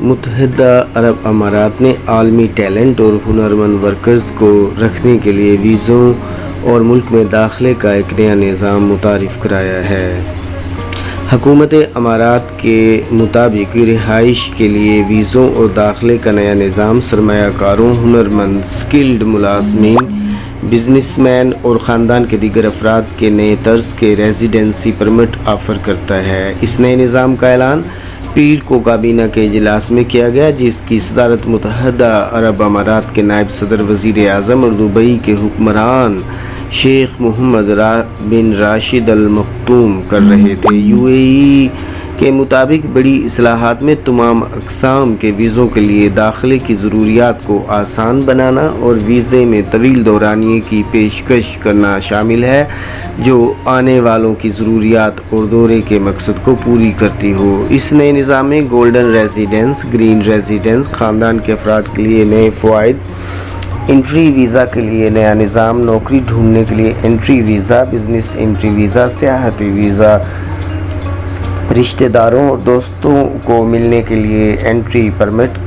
متحدہ عرب امارات نے عالمی ٹیلنٹ اور ہنرمند ورکرز کو رکھنے کے لیے ویزوں اور ملک میں داخلے کا ایک نیا نظام متعارف کرایا ہے۔ حکومت امارات کے مطابق رہائش کے لیے ویزوں اور داخلے کا نیا نظام سرمایہ کاروں، ہنرمند، اسکلڈ ملازمین، بزنس مین اور خاندان کے دیگر افراد کے نئے طرز کے ریزیڈنسی پرمٹ آفر کرتا ہے۔ اس نئے نظام کا اعلان پیر کو کابینہ کے اجلاس میں کیا گیا، جس کی صدارت متحدہ عرب امارات کے نائب صدر وزیر اعظم اور دبئی کے حکمران شیخ محمد بن راشد ال مکتوم کر رہے تھے۔ UAE کے مطابق بڑی اصلاحات میں تمام اقسام کے ویزوں کے لیے داخلے کی ضروریات کو آسان بنانا اور ویزے میں طویل دورانیے کی پیشکش کرنا شامل ہے، جو آنے والوں کی ضروریات اور دورے کے مقصد کو پوری کرتی ہو۔ اس نئے نظام میں گولڈن ریزیڈنس، گرین ریزیڈنس، خاندان کے افراد کے لیے نئے فوائد، انٹری ویزا کے لیے نیا نظام، نوکری ڈھونڈنے کے لیے entry visa, business entry visa, سیاحتی ویزا، رشتہ داروں اور دوستوں کو ملنے کے لیے انٹری پرمٹ،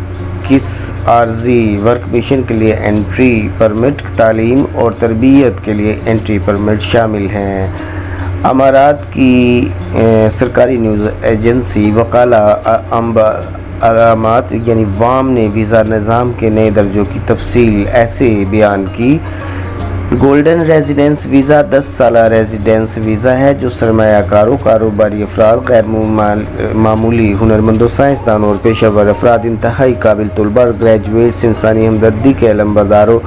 کس عارضی ورک مشن کے لیے انٹری پرمٹ، تعلیم اور تربیت کے لیے انٹری پرمٹ شامل ہیں۔ امارات کی سرکاری نیوز ایجنسی وکالہ علامات یعنی وام نے ویزا نظام کے نئے درجوں کی تفصیل ایسے بیان کی: گولڈن ریزیڈنس ویزا 10 سالہ ریزیڈنس ویزا ہے جو سرمایہ کاروں، کاروباری افراد، غیر معمولی ہنرمندوں، سائنسدانوں اور پیشہ ور افراد، انتہائی قابل طلباء اور گریجویٹس، انسانی ہمدردی کے علمبرداروں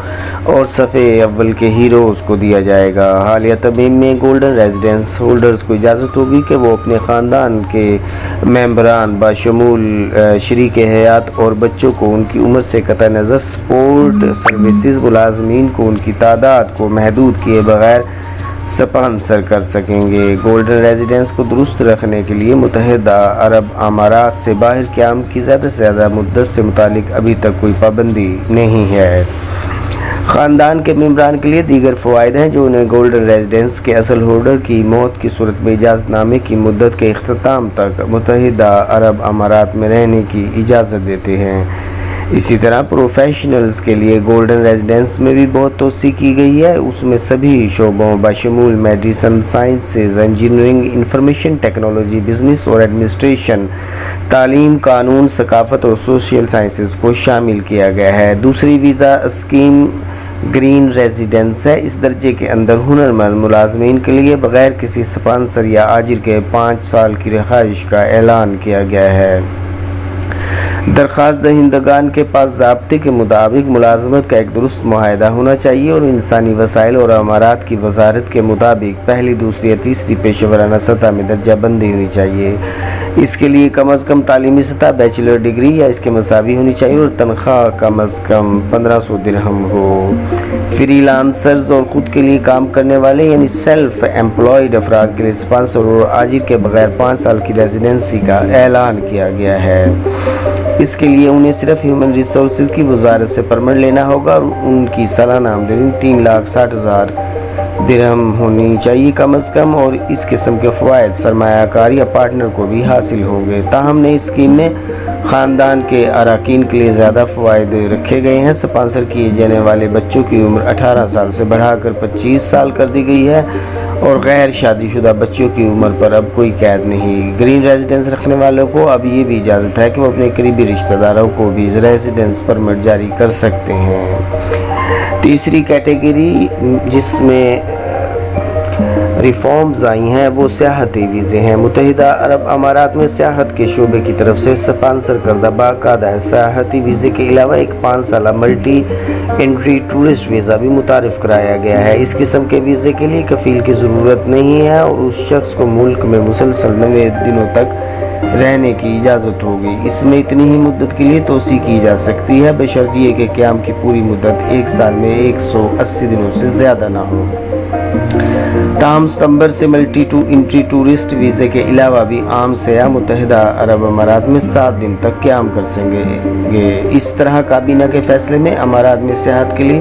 اور صفِ اول کے ہیروز کو دیا جائے گا۔ حالیہ ترمیم میں گولڈن ریزیڈنس ہولڈرز کو اجازت ہوگی کہ وہ اپنے خاندان کے ممبران بشمول شریک حیات اور بچوں کو ان کی عمر سے قطع نظر سپورٹ سروسز، ملازمین کو ان کی تعداد کو محدود کیے بغیر سپانسر کر سکیں گے۔ گولڈن ریزیڈنس کو درست رکھنے کے لیے متحدہ عرب امارات سے باہر قیام کی زیادہ سے زیادہ مدت سے متعلق ابھی تک کوئی پابندی نہیں ہے۔ خاندان کے ممبران کے لیے دیگر فوائد ہیں جو انہیں گولڈن ریزیڈنس کے اصل ہولڈر کی موت کی صورت میں اجازت نامے کی مدت کے اختتام تک متحدہ عرب امارات میں رہنے کی اجازت دیتے ہیں۔ اسی طرح پروفیشنلز کے لیے گولڈن ریزیڈنس میں بھی بہت توسیع کی گئی ہے۔ اس میں سبھی شعبوں بشمول medicine, sciences, engineering, information technology, business اور ایڈمنسٹریشن، تعلیم، قانون، ثقافت اور سوشل سائنسز کو شامل کیا گیا ہے۔ دوسری ویزا اسکیم گرین ریزیڈنس ہے۔ اس درجے کے اندر ہنرمند ملازمین کے لیے بغیر کسی سپانسر یا آجر کے 5 سال کی رہائش کا اعلان کیا گیا ہے۔ درخواست دہندگان کے پاس ضابطے کے مطابق ملازمت کا ایک درست معاہدہ ہونا چاہیے اور انسانی وسائل اور امارات کی وزارت کے مطابق پہلی، دوسری یا تیسری پیشہ ورانہ سطح میں درجہ بندی ہونی چاہیے۔ اس کے لیے کم از کم تعلیمی سطح بیچلر ڈگری یا اس کے مساوی ہونی چاہیے اور تنخواہ کم از کم 1500 درہم ہو۔ فری لانسرز اور خود کے لیے کام کرنے والے یعنی سیلف ایمپلائڈ افراد کے لیے سپانسر اور آجر کے بغیر 5 سال کی ریزیڈنسی کا اعلان کیا گیا ہے۔ اس کے لیے انہیں صرف ہیومن ریسورسز کی وزارت سے پرمٹ لینا ہوگا اور ان کی سالانہ آمدنی 3,60,000 درہم ہونی چاہیے کم از کم، اور اس قسم کے فوائد سرمایہ کار یا پارٹنر کو بھی حاصل ہوں گے۔ تاہم نئی اسکیم میں خاندان کے اراکین کے لیے زیادہ فوائد رکھے گئے ہیں۔ سپانسر کیے جانے والے بچوں کی عمر 18 سال سے بڑھا کر 25 سال کر دی گئی ہے اور غیر شادی شدہ بچوں کی عمر پر اب کوئی قید نہیں۔ گرین ریزیڈنس رکھنے والوں کو اب یہ بھی اجازت ہے کہ وہ اپنے قریبی رشتہ داروں کو بھی ریزیڈنس پرمٹ جاری کر سکتے ہیں۔ تیسری کیٹیگری جس میں ریفارمز آئی ہیں وہ سیاحتی ویزے ہیں۔ متحدہ عرب امارات میں سیاحت کے شعبے کی طرف سے سپانسر کردہ باقاعدہ سیاحتی ویزے کے علاوہ ایک 5 سالہ ملٹی انٹری ٹورسٹ ویزا بھی متعارف کرایا گیا ہے۔ اس قسم کے ویزے کے لیے کفیل کی ضرورت نہیں ہے اور اس شخص کو ملک میں مسلسل 90 دنوں تک رہنے کی اجازت ہوگی۔ اس میں اتنی ہی مدت کے لیے توسیع کی جا سکتی ہے بشرط یہ کہ قیام کی پوری مدت 1 سال میں 180 دنوں سے زیادہ نہ ہو۔ تاہم ستمبر سے ملٹی انٹری ٹورسٹ ویزے کے علاوہ بھی عام سیاح متحدہ عرب امارات میں 7 دن تک قیام کر سکیں گے۔ اس طرح کابینہ کے فیصلے میں امارات میں سیاحت کے لیے